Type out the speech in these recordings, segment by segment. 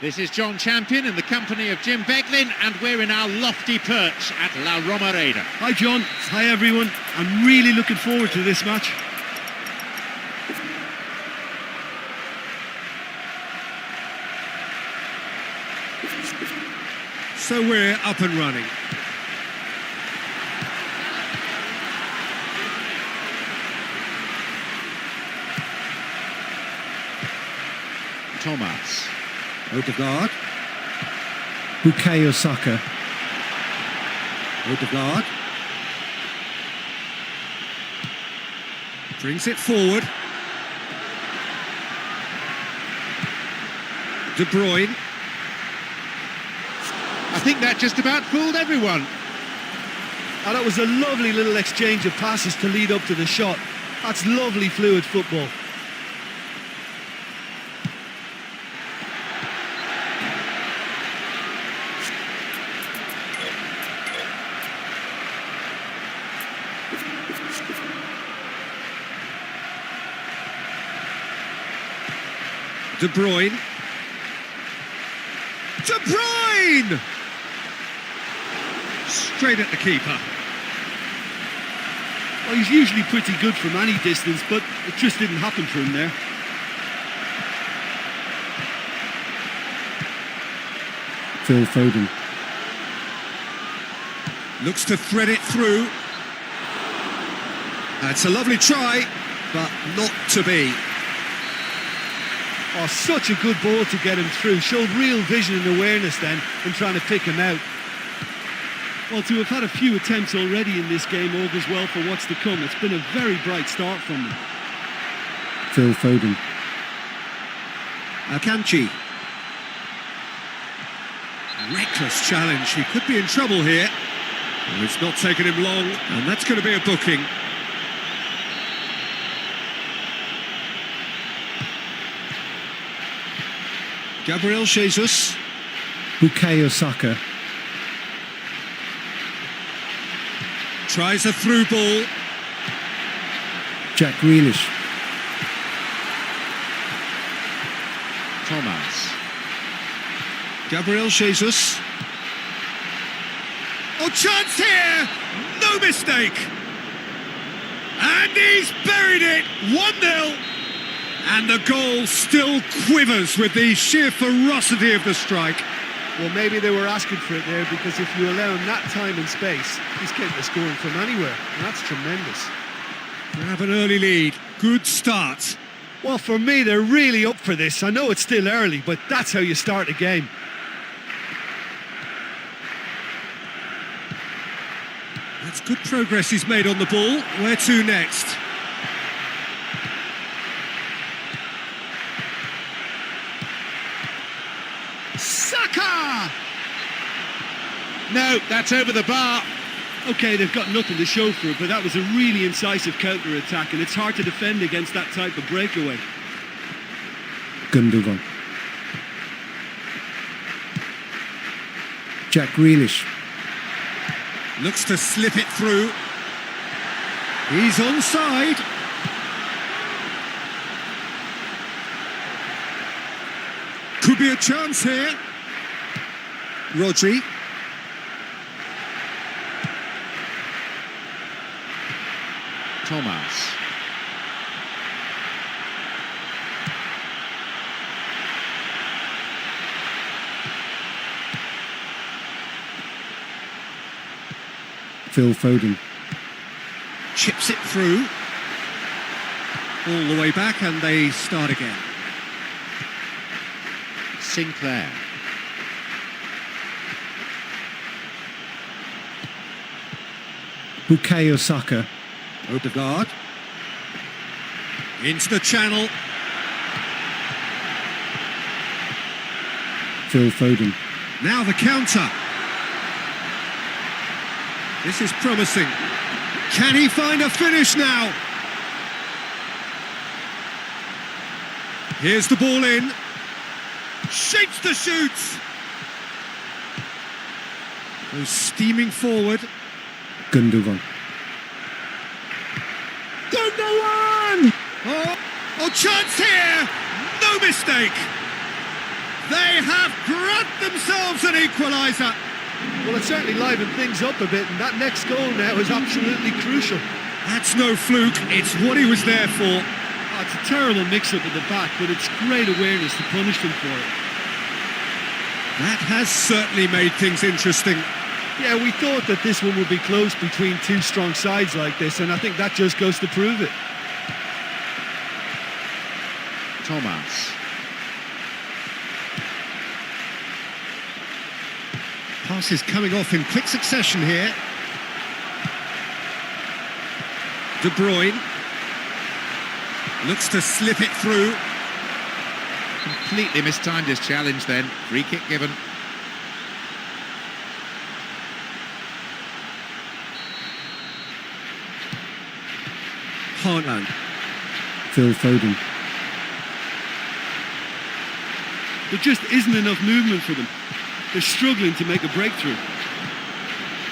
This is John Champion in the company of Jim Beglin, and we're in our lofty perch at La Romareda. Hi John, hi everyone. I'm really looking forward to this match. So we're up and running. Thomas. Odegaard. Bukayo Saka. Odegaard. Brings it forward. De Bruyne. I think that just about fooled everyone. Oh, that was a lovely little exchange of passes to lead up to the shot. That's lovely fluid football. De Bruyne. De Bruyne! Straight at the keeper. Well, he's usually pretty good from any distance, but it just didn't happen for him there. Phil Foden. Looks to thread it through. That's a lovely try, but not to be. Oh, such a good ball to get him through. Showed real vision and awareness then in trying to pick him out. Well, to have had a few attempts already in this game augurs well for what's to come. It's been a very bright start from them. Phil Foden. Akanji. Reckless challenge. He could be in trouble here. Well, it's not taken him long, and that's going to be a booking. Gabriel Jesus. Bukayo Saka. Tries a through ball. Jack Grealish. Thomas. Gabriel Jesus. Oh, chance here! No mistake! And he's buried it! 1-0! And the goal still quivers with the sheer ferocity of the strike. Well, maybe they were asking for it there, because if you allow him that time and space, he's capable of scoring from anywhere, and that's tremendous. They have an early lead. Good start. Well, for me, they're really up for this. I know it's still early, but that's how you start a game. That's good progress he's made on the ball. Where to next? Saka! No, that's over the bar. OK, they've got nothing to show for it, but that was a really incisive counter-attack, and it's hard to defend against that type of breakaway. Gundogan. Jack Grealish. Looks to slip it through. He's onside. Could be a chance here. Rodri. Thomas. Phil Foden. Chips it through. All the way back, and they start again. Sinclair. Bukayo Saka. Odegaard. Into the channel. Phil Foden. Now the counter. This is promising. Can he find a finish now? Here's the ball in. Shapes the shoot. Goes steaming forward. Gundogan. Gundogan! Oh, chance here! No mistake! They have grabbed themselves an equaliser. Well, it certainly livened things up a bit, and that next goal now is absolutely crucial. That's no fluke, it's what he was there for. Oh, it's a terrible mix-up at the back, but it's great awareness to punish them for it. That has certainly made things interesting. Yeah, we thought that this one would be close between two strong sides like this, and I think that just goes to prove it. Thomas. Passes coming off in quick succession here. De Bruyne looks to slip it through. Completely mistimed his challenge then. Free kick given. Haaland. Phil Foden. There just isn't enough movement for them. They're struggling to make a breakthrough.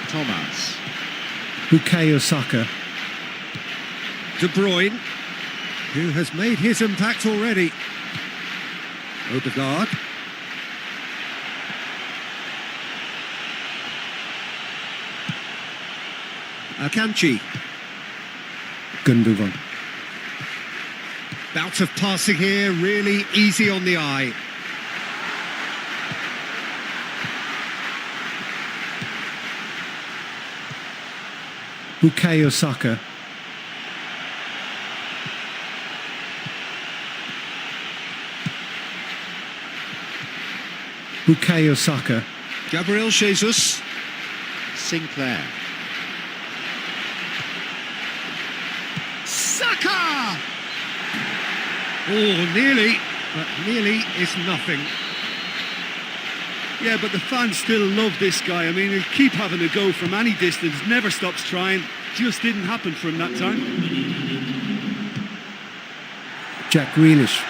Thomas. Bukayo Saka. De Bruyne, who has made his impact already. Odegaard. Akanji. Gundogan. Bout of passing here, really easy on the eye. Bukayo Saka. Bukayo Saka. Gabriel Jesus. Sinclair. Saka! Oh, nearly, but nearly is nothing. Yeah, but the fans still love this guy. I mean, he'll keep having a go from any distance, never stops trying. Just didn't happen for him that time. Jack Grealish.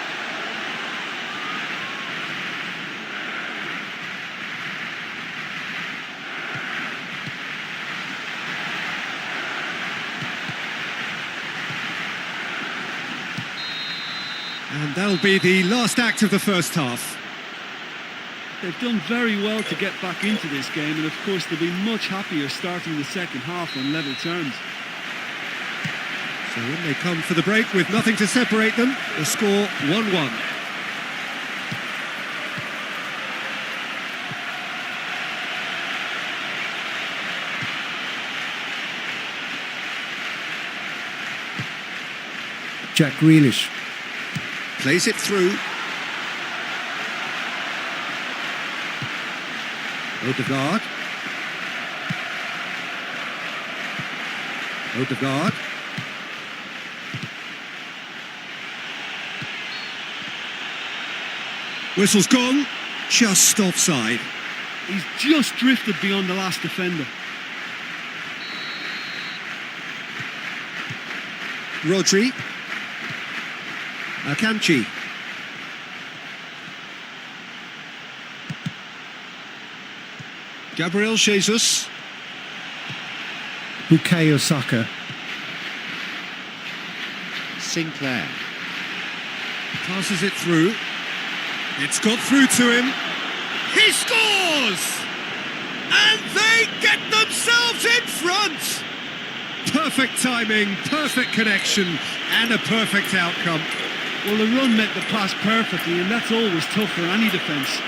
And that'll be the last act of the first half. They've done very well to get back into this game, and of course they'll be much happier starting the second half on level terms. So when they come for the break with nothing to separate them, the score 1-1. Jack Grealish. Plays it through. Odegaard. Odegaard. Whistle's gone. Just offside. He's just drifted beyond the last defender. Rodri. Akanji. Gabriel Jesus. Bukayo Saka. Sinclair. Passes it through. It's got through to him. He scores! And they get themselves in front! Perfect timing, perfect connection, and a perfect outcome. Well, the run met the pass perfectly, and that's always tough for any defence.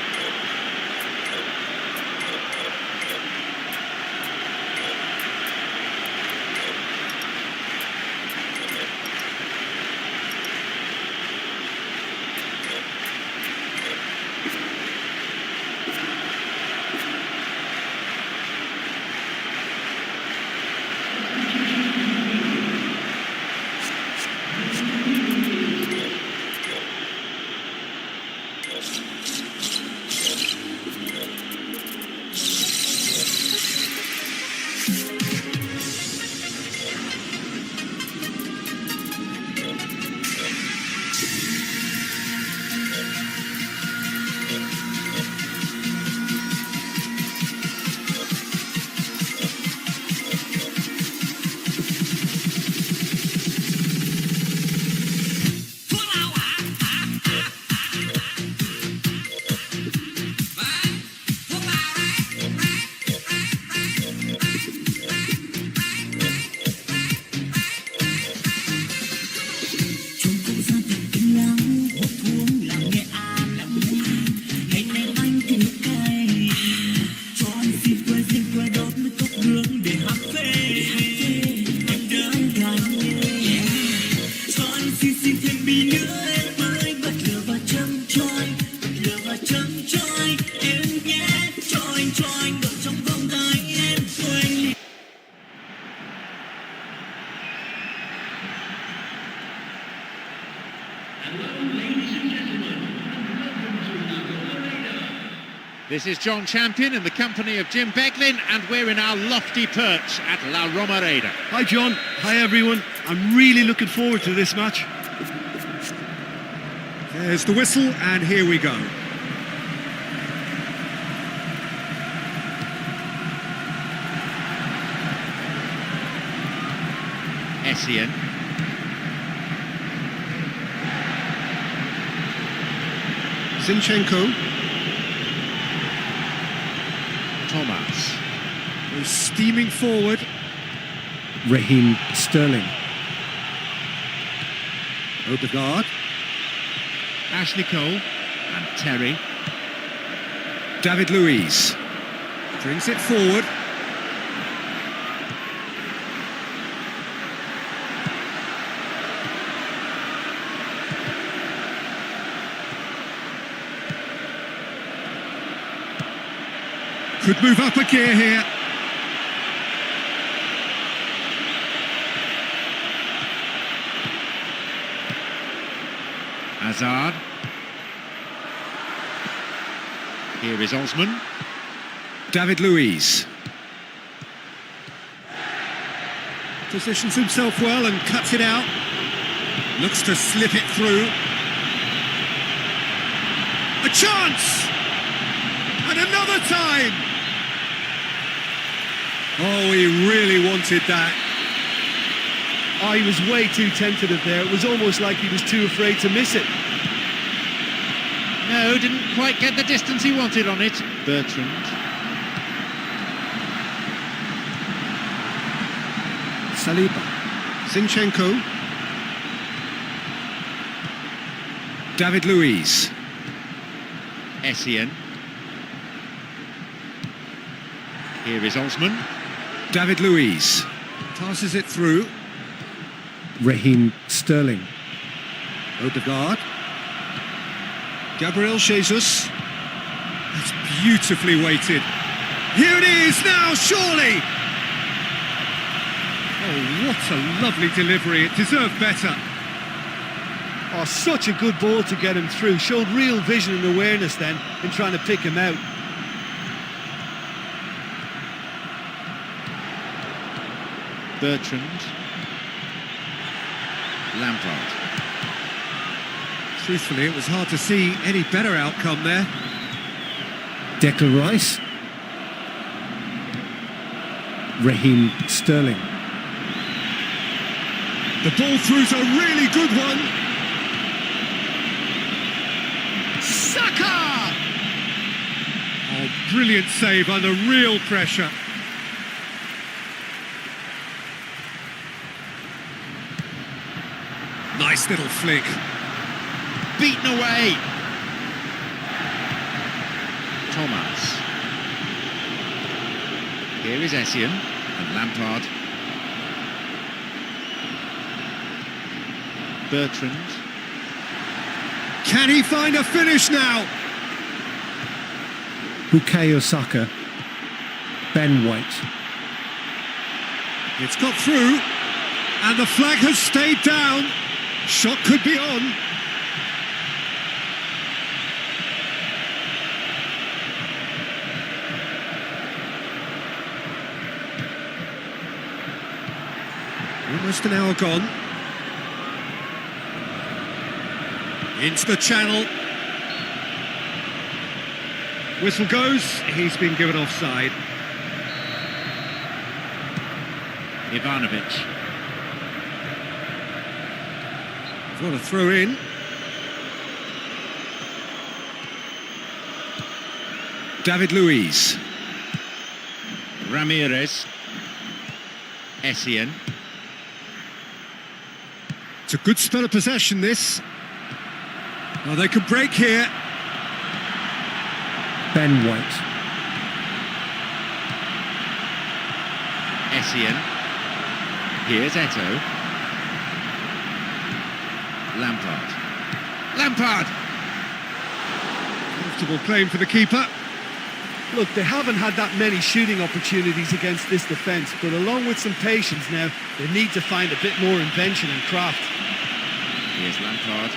This is John Champion in the company of Jim Becklin, and we're in our lofty perch at La Romareda. Hi John, hi everyone. I'm really looking forward to this match. There's the whistle, and here we go. Essien. Zinchenko. Thomas. Goes steaming forward. Raheem Sterling. Odegaard. Ashley Cole and Terry. David Luiz. Brings it forward. Could move up a gear here. Hazard. Here is Osman. David Luiz. Positions himself well and cuts it out. Looks to slip it through. A chance! And another time! Oh, he really wanted that. Oh, he was way too tentative there. It was almost like he was too afraid to miss it. No, didn't quite get the distance he wanted on it. Bertrand. Saliba. Zinchenko. David Luiz. Essien. Here is Osman. David Luiz. Passes it through. Raheem Sterling. Odegaard. Gabriel Jesus. That's beautifully weighted. Here it is now, surely! Oh, what a lovely delivery. It deserved better. Oh, such a good ball to get him through. Showed real vision and awareness then in trying to pick him out. Bertrand. Lampard. Truthfully, it was hard to see any better outcome there. Declan Rice. Raheem Sterling. The ball through's a really good one. Saka! Oh, brilliant save under real pressure. Nice little flick. Beaten away. Thomas. Here is Essien and Lampard. Bertrand. Can he find a finish now? Bukayo Saka. Ben White. It's got through, and the flag has stayed down. Shot could be on. Almost an hour gone. Into the channel. Whistle goes. He's been given offside. Ivanovic. What a throw in. David Luiz. Ramirez. Essien. It's a good spell of possession, this. Oh, they could break here. Ben White. Essien. Here's Eto'o. Lampard. Lampard! Comfortable claim for the keeper. Look, they haven't had that many shooting opportunities against this defence, but along with some patience now, they need to find a bit more invention and craft. Here's Lampard.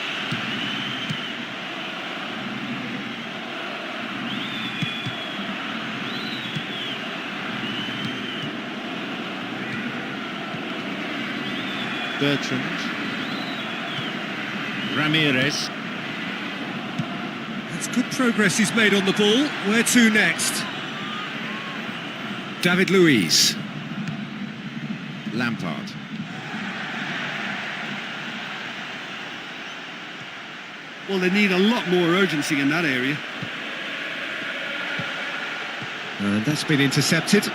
Bertrand. Ramirez. That's good progress he's made on the ball. Where to next? David Luiz. Lampard. Well, they need a lot more urgency in that area. And that's been intercepted.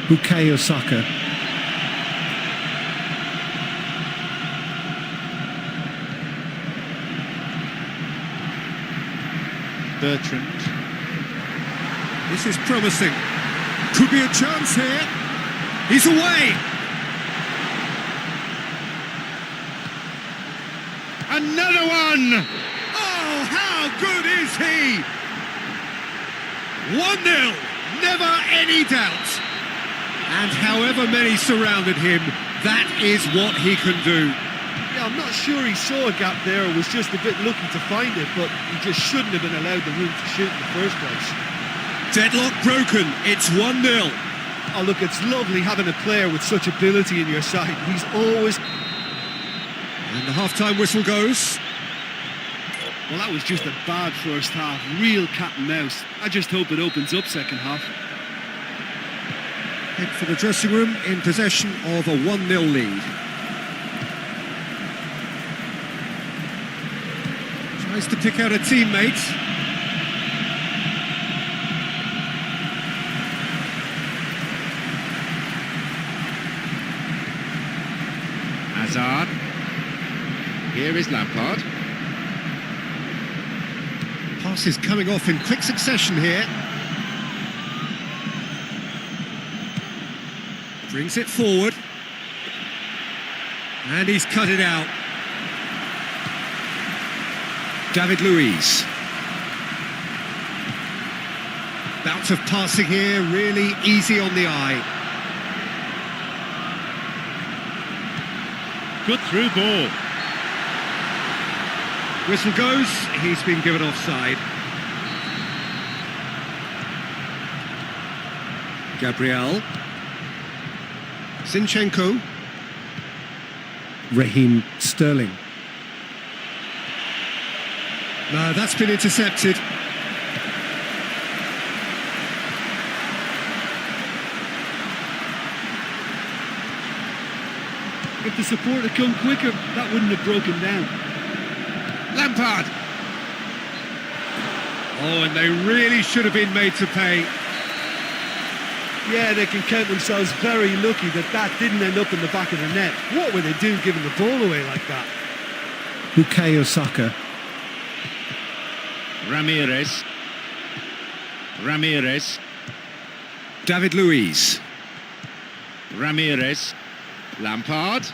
Bukayo Saka. Bertrand. This is promising. Could be a chance here. He's away. Another one! Oh, how good is he? 1-0, never any doubt. And however many surrounded him, that is what he can do. Yeah, I'm not sure he saw a gap there or was just a bit lucky to find it, but he just shouldn't have been allowed the room to shoot in the first place. Deadlock broken, it's 1-0. Oh, look, it's lovely having a player with such ability in your side. He's always... And the half-time whistle goes. Well, that was just a bad first half, real cat and mouse. I just hope it opens up second half. Head for the dressing room in possession of a 1-0 lead. Tries to pick out a teammate. Hazard. Here is Lampard. Passes coming off in quick succession here. Brings it forward. And he's cut it out. David Luiz. Bout of passing here, really easy on the eye. Good through ball. Whistle goes, he's been given offside. Gabriel. Zinchenko. Raheem Sterling. No, that's been intercepted. If the support had come quicker, that wouldn't have broken down. Lampard. Oh, and they really should have been made to pay. Yeah, they can count themselves very lucky that that didn't end up in the back of the net. What were they doing giving the ball away like that? Bukayo Saka. Ramirez. Ramirez. David Luiz. Ramirez. Lampard.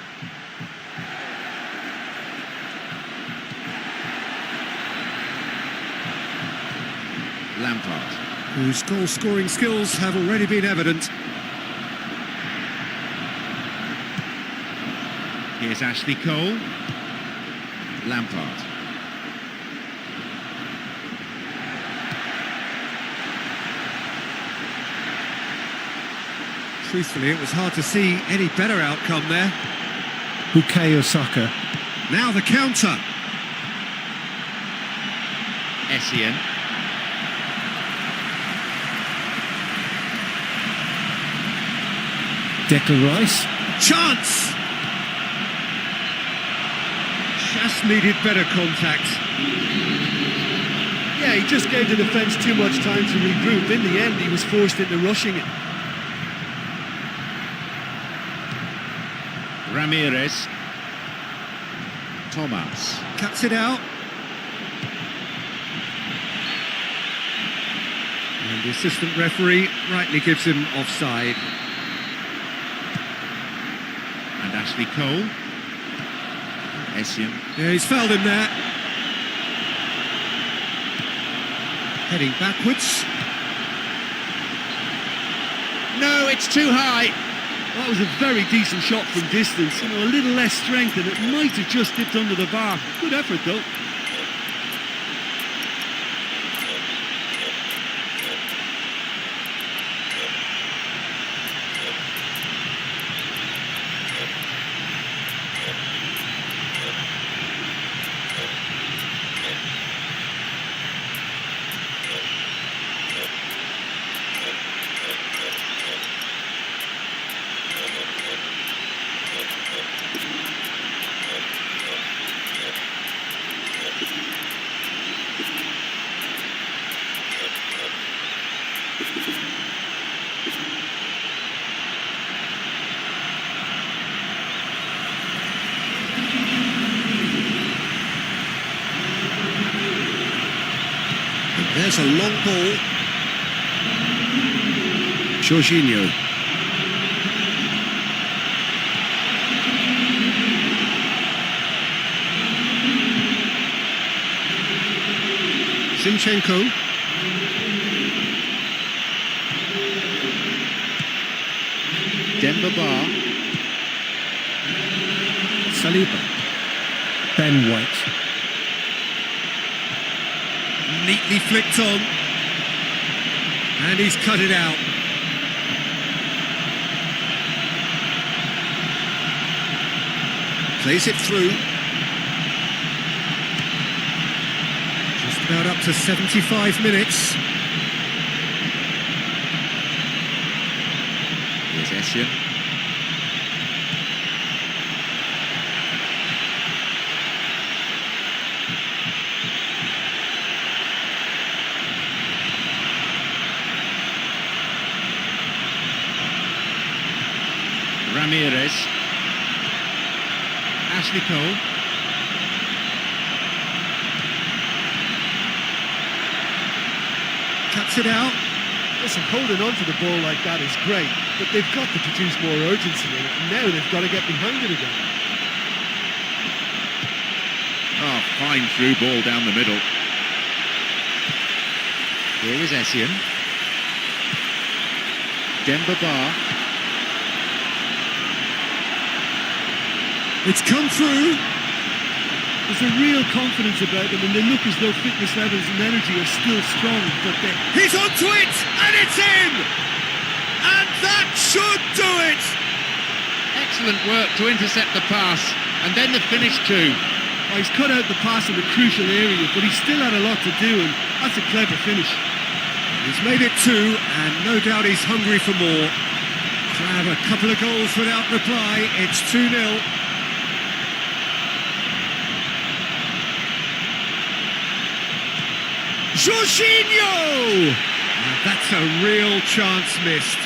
Lampard. Whose goal-scoring skills have already been evident. Here's Ashley Cole. Lampard. Truthfully, it was hard to see any better outcome there. Bukayo Saka. Now the counter. Essien. Declan Rice. Chance! Just needed better contact. Yeah, he just gave the defence too much time to regroup. In the end, he was forced into rushing it. Ramirez. Thomas. Cuts it out. And the assistant referee rightly gives him offside. And Ashley Cole. Essien. Yeah, he's fouled him there. Heading backwards. No, it's too high. That was a very decent shot from distance. You know, a little less strength and it might have just dipped under the bar. Good effort, though. There's a long ball. Jorginho. Zinchenko. Demba Ba. Saliba. Ben White. Neatly flicked on. And he's cut it out. Plays it through. Just about up to 75 minutes. Here's Essien. Ramirez. Ashley Cole. Cuts it out. Listen, holding on to the ball like that is great, but they've got to produce more urgency in it. Now they've got to get behind it again. Oh, fine through ball down the middle. Here is Essien. Demba Ba. It's come through. There's a real confidence about them, and they look as though fitness levels and energy are still strong, but they... He's onto it, and it's in! And that should do it! Excellent work to intercept the pass, and then the finish too. Oh, he's cut out the pass in the crucial area, but he's still had a lot to do, and that's a clever finish. He's made it 2, and no doubt he's hungry for more. To have a couple of goals without reply, it's 2-0. Jorginho! That's a real chance missed.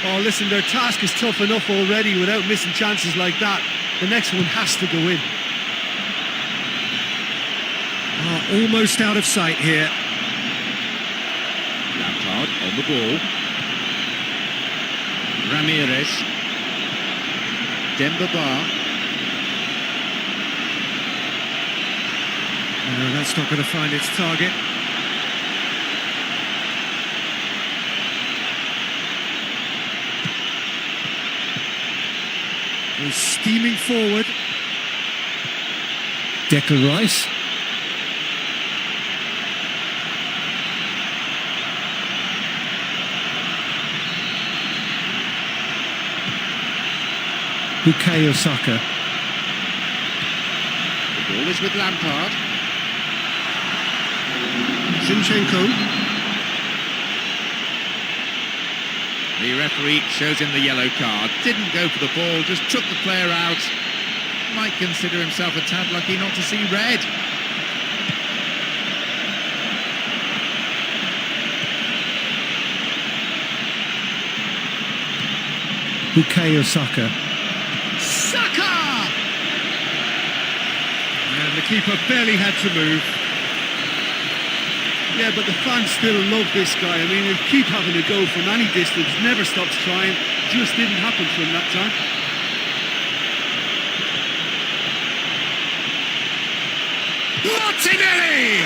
Oh, listen, their task is tough enough already without missing chances like that. The next one has to go in. Oh, almost out of sight here. Lampard on the ball. Ramirez. Demba Ba. No, that's not going to find its target. He's steaming forward. Declan Rice. Bukayo Saka. The ball is with Lampard. Zinchenko. The referee shows him the yellow card. Didn't go for the ball, just took the player out. Might consider himself a tad lucky not to see red. Bukayo Saka. Saka! And the keeper barely had to move. Yeah, but the fans still love this guy. I mean, he'll keep having a go from any distance, never stops trying. Just didn't happen for him that time. Martinelli!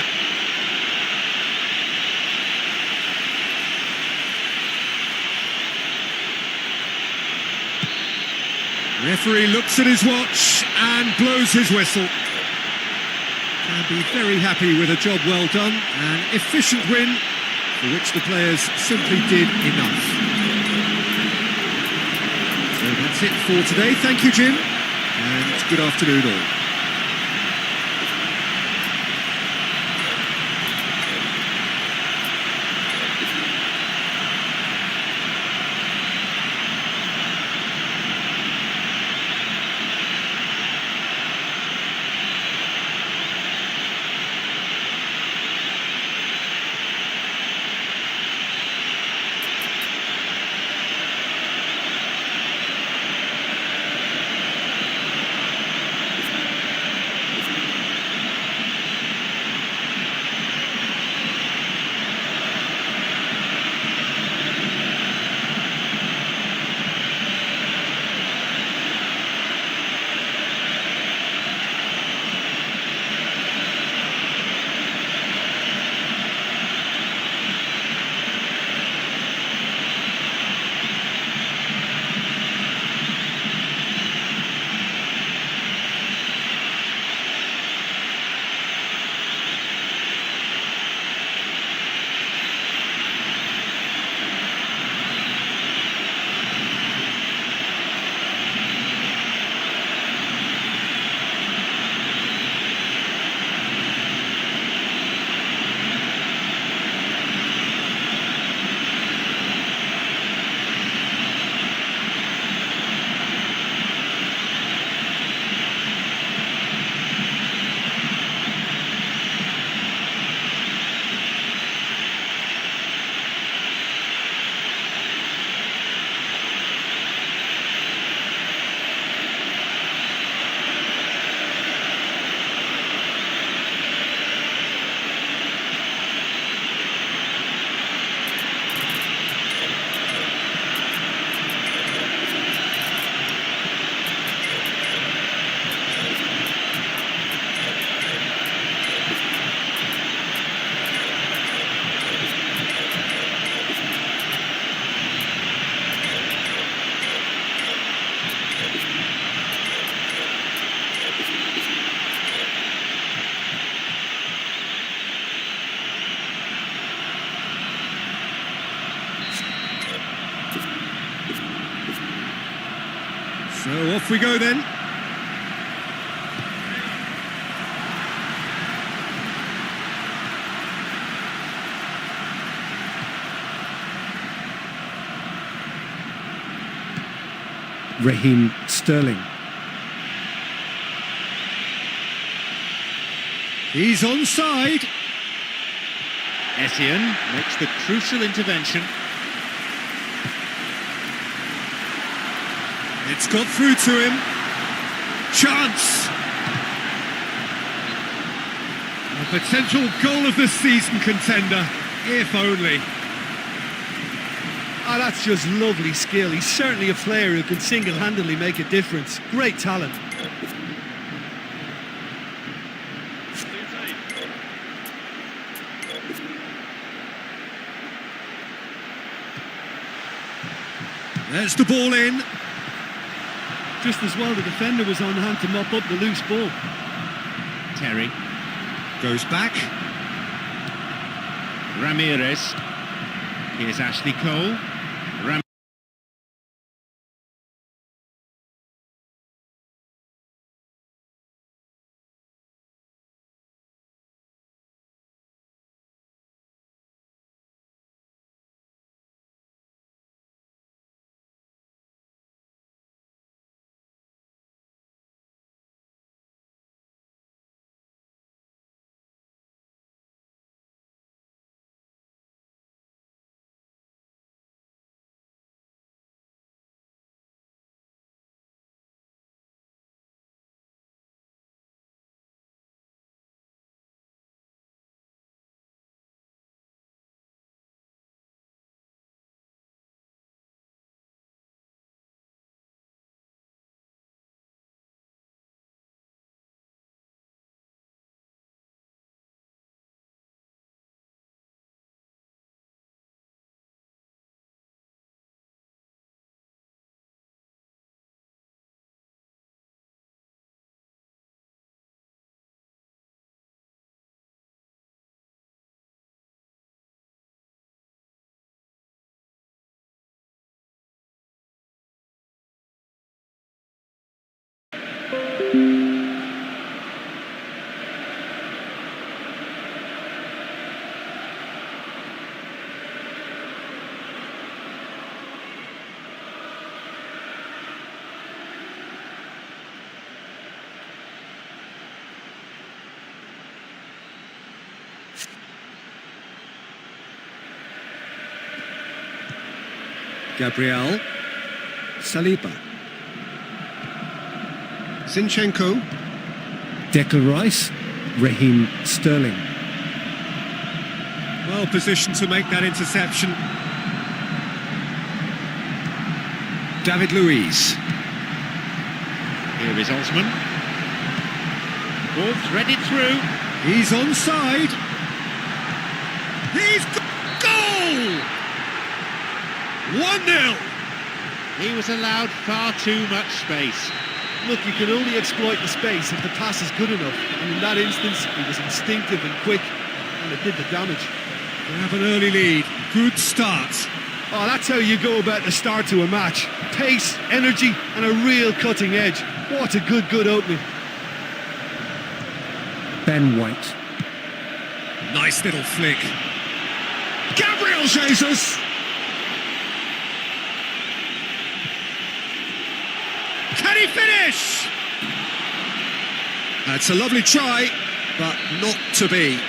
Referee looks at his watch and blows his whistle. Can be very happy with a job well done, an efficient win for which the players simply did enough. So that's it for today. Thank you, Jim, and good afternoon all. So off we go then. Raheem Sterling. He's onside. Essien makes the crucial intervention. It's got through to him. Chance. A potential goal of the season contender, if only. Oh, that's just lovely skill. He's certainly a player who can single-handedly make a difference. Great talent. There's the ball in. Just as well the defender was on hand to mop up the loose ball. Terry. Goes back. Ramirez. Here's Ashley Cole. Gabriel. Saliba. Zinchenko. Declan Rice. Raheem Sterling. Well positioned to make that interception. David Luiz. Here is Osman. Ball threaded through. He's onside. He's goal! 1-0. He was allowed far too much space. Look, you can only exploit the space if the pass is good enough. And in that instance, he was instinctive and quick, and it did the damage. They have an early lead. Good start. Oh, that's how you go about the start to a match. Pace, energy, and a real cutting edge. What a good opening. Ben White. Nice little flick. Gabriel Jesus! Can he finish? That's a lovely try, but not to be.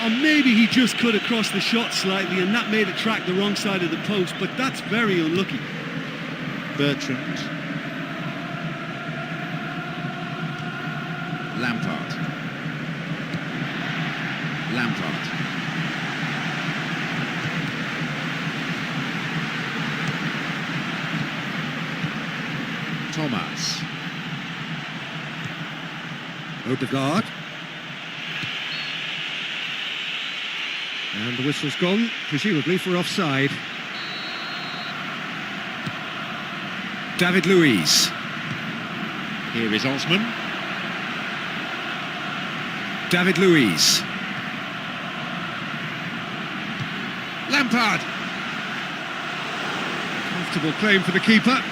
Or maybe he just cut across the shot slightly and that made it track the wrong side of the post, but that's very unlucky. Bertrand. Lampard. Lampard. Thomas. Odegaard. And the whistle's gone, presumably for offside. David Luiz. Here is Osman. David Luiz. Lampard. Comfortable claim for the keeper.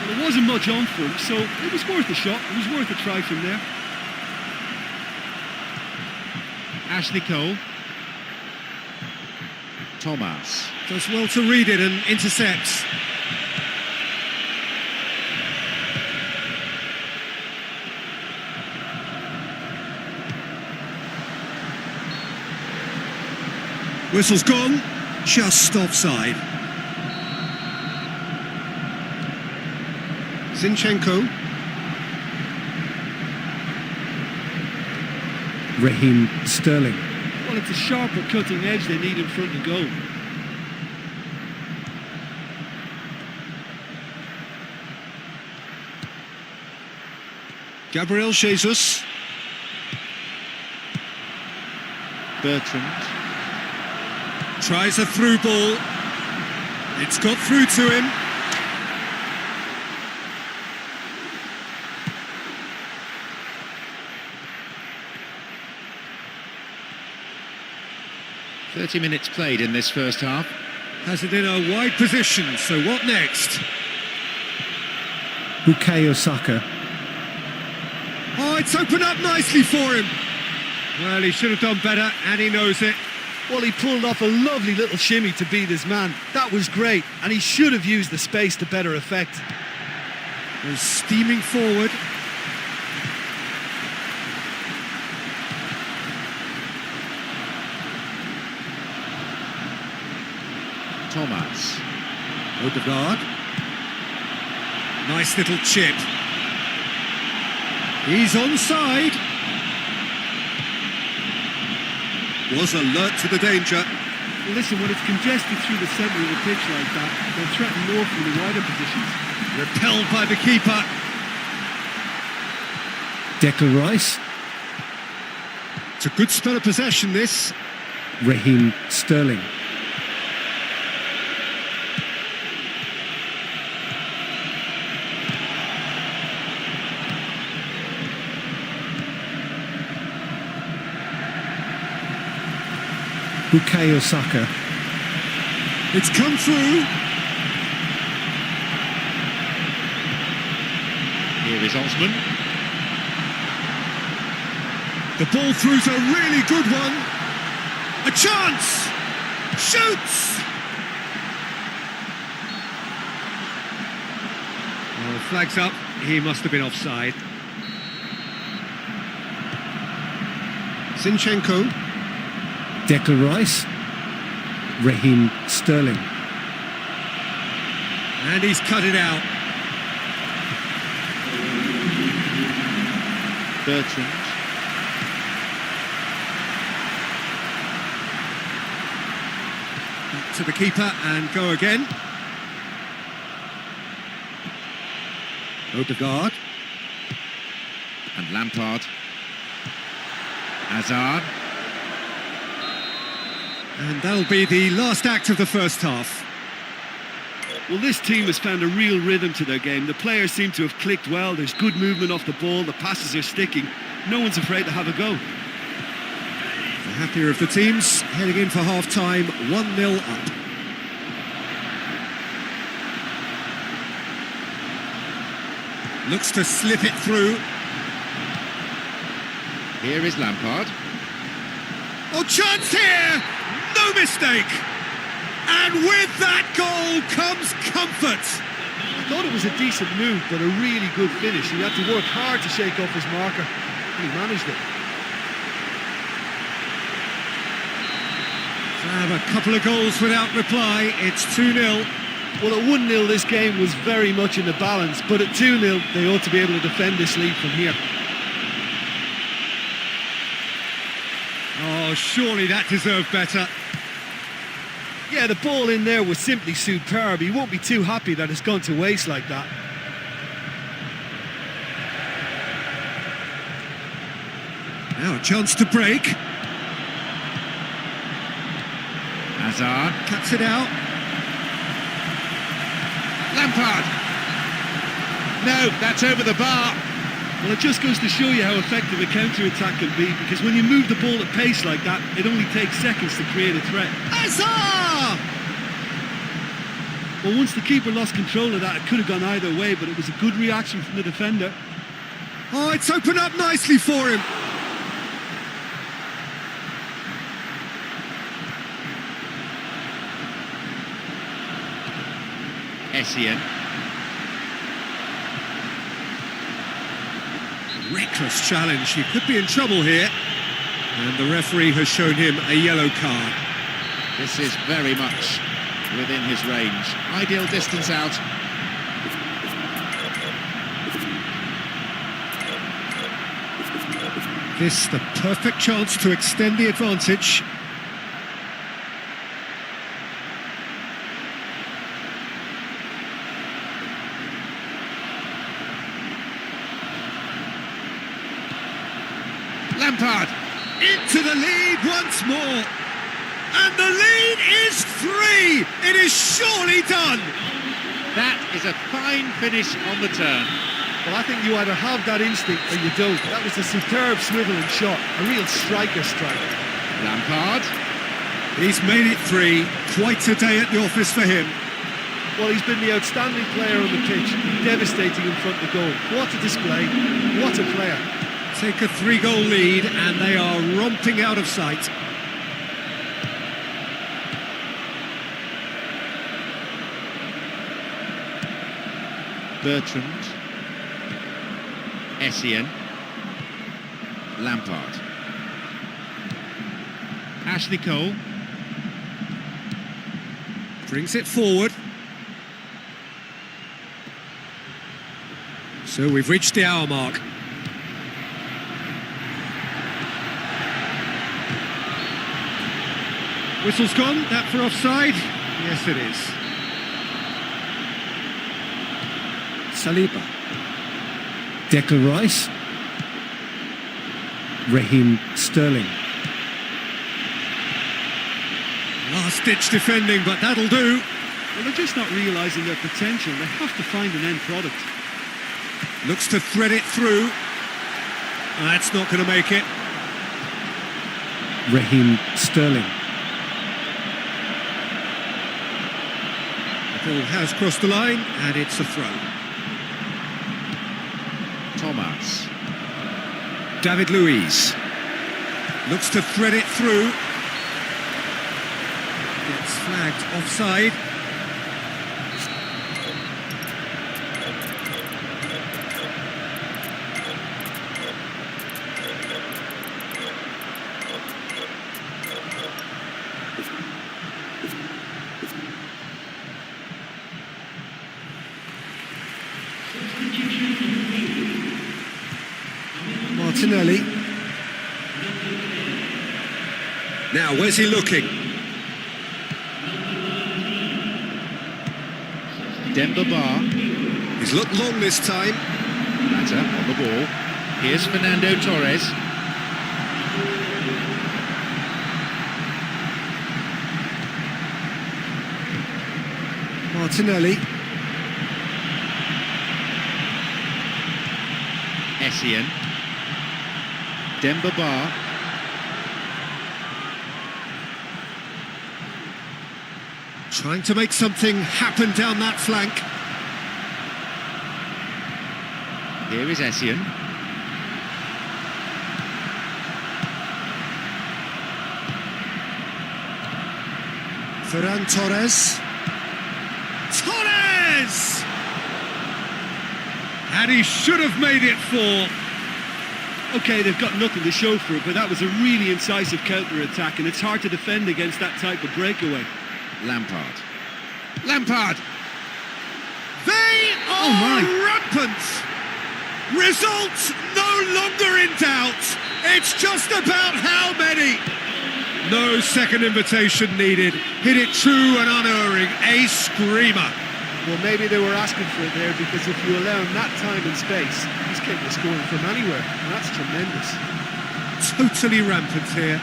Well, there wasn't much on for him, so it was worth a shot. It was worth a try from there. Ashley Cole. Thomas. Does well to read it and intercepts. Whistle's gone, just offside. Zinchenko. Raheem Sterling. Well, it's a sharper cutting edge they need in front of goal. Gabriel Jesus. Bertrand. Tries a through ball. It's got through to him. "30 minutes played in this first half." Has it in a wide position, so what next? Bukayo Saka. Oh, it's opened up nicely for him. Well, he should have done better, and he knows it. Well, he pulled off a lovely little shimmy to beat his man. That was great, and he should have used the space to better effect. Goes steaming forward. Thomas. Odegaard. Nice little chip. He's onside. Was alert to the danger. Well, listen, when it's congested through the centre of the pitch like that, they'll threaten more from the wider positions. Repelled by the keeper. Declan Rice. It's a good spell of possession, this. Raheem Sterling. Bukayo Saka. It's come through. Here is Osman. The ball through's a really good one. A chance! Shoots! Oh, flags up. He must have been offside. Zinchenko. Declan Rice. Raheem Sterling. And he's cut it out. Bertrand. Back to the keeper and go again. Odegaard. And Lampard. Hazard. And that'll be the last act of the first half. Well, this team has found a real rhythm to their game. The players seem to have clicked well. There's good movement off the ball. The passes are sticking. No one's afraid to have a go. The happier of the teams heading in for half-time, 1-0 up. Looks to slip it through. Here is Lampard. Oh, chance here! No mistake! And with that goal comes comfort. I thought it was a decent move, but a really good finish. He had to work hard to shake off his marker, and he managed it. To have a couple of goals without reply, it's 2-0. Well, at 1-0 this game was very much in the balance, but at 2-0 they ought to be able to defend this lead from here. Oh, surely that deserved better. Yeah, the ball in there was simply superb. He won't be too happy that it's gone to waste like that. Now a chance to break. Hazard. Cuts it out. Lampard. No, that's over the bar. Well, it just goes to show you how effective a counter-attack can be, because when you move the ball at pace like that, it only takes seconds to create a threat. Hazard! Well, once the keeper lost control of that, it could have gone either way, but it was a good reaction from the defender. Oh, it's opened up nicely for him. Essien. Reckless challenge. He could be in trouble here. And the referee has shown him a yellow card. This is very much within his range. Ideal distance out. This the perfect chance to extend the advantage. Lampard. Into the lead once more. And the lead is 3. It is surely done. That is a fine finish on the turn. Well, I think you either have that instinct or you don't. That was a superb swiveling shot, a real striker strike. Lampard. He's made it 3. Quite a day at the office for him. Well, he's been the outstanding player on the pitch, devastating in front of goal. What a display, what a player. Take a 3-goal lead and they are romping out of sight. Bertrand. Essien. Lampard. Ashley Cole. Brings it forward. So we've reached the hour mark. Whistle's gone, that for offside? Yes, it is. Saliba. Declan Rice. Raheem Sterling. Last-ditch defending, but that'll do. Well, they're just not realising their potential. They have to find an end product. Looks to thread it through. That's not going to make it. Raheem Sterling. The ball has crossed the line, and it's a throw. Thomas. David Luiz. Looks to thread it through. Gets flagged offside. Martinelli. Now, where's he looking? Demba Ba. He's looked long this time. Matter on the ball. Here's Fernando Torres. Martinelli. Essien. Demba Ba. Trying to make something happen down that flank. Here is Essien. Ferran Torres. Torres! And he should have made it 4. OK, they've got nothing to show for it, but that was a really incisive counter-attack, and it's hard to defend against that type of breakaway. Lampard. Lampard! They are rampant! Results no longer in doubt. It's just about how many. No second invitation needed. Hit it true and unerring. A screamer. Well, maybe they were asking for it there, because if you allow him that time and space, he's capable of scoring from anywhere, and that's tremendous. Totally rampant here.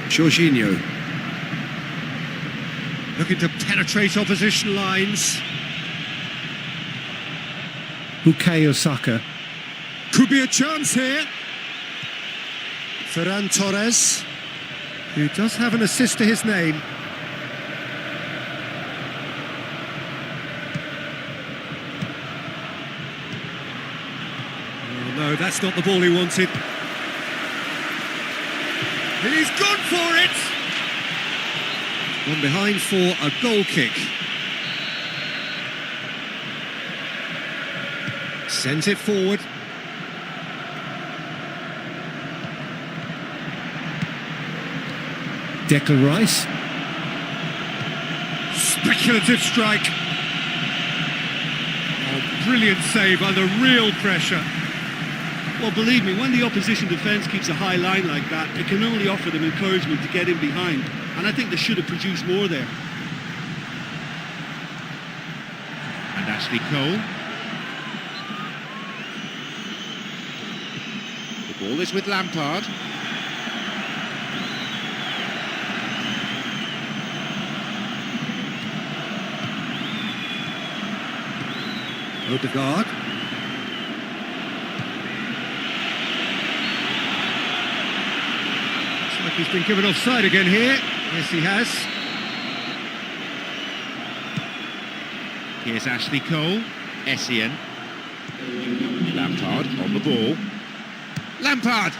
Jorginho. Looking to penetrate opposition lines. Bukayo Saka. Could be a chance here. Ferran Torres, who does have an assist to his name. Oh no, that's not the ball he wanted. He's gone for it! One behind for a goal kick. Sends it forward. Declan Rice. Speculative strike. Oh, brilliant save under real pressure. Well, believe me, when the opposition defence keeps a high line like that, it can only offer them encouragement to get in behind. And I think they should have produced more there. And Ashley Cole. The ball is with Lampard. Odegaard. Looks like he's been given offside again here. Yes, he has. Here's Ashley Cole. Essien. Lampard on the ball. Lampard!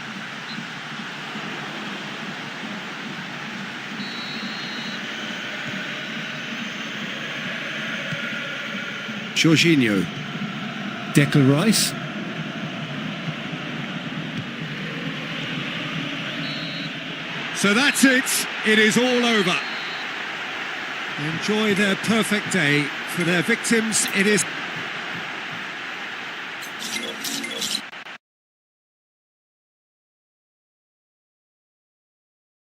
Jorginho. Declan Rice. So that's it. It is all over. Enjoy their perfect day. For their victims, it is...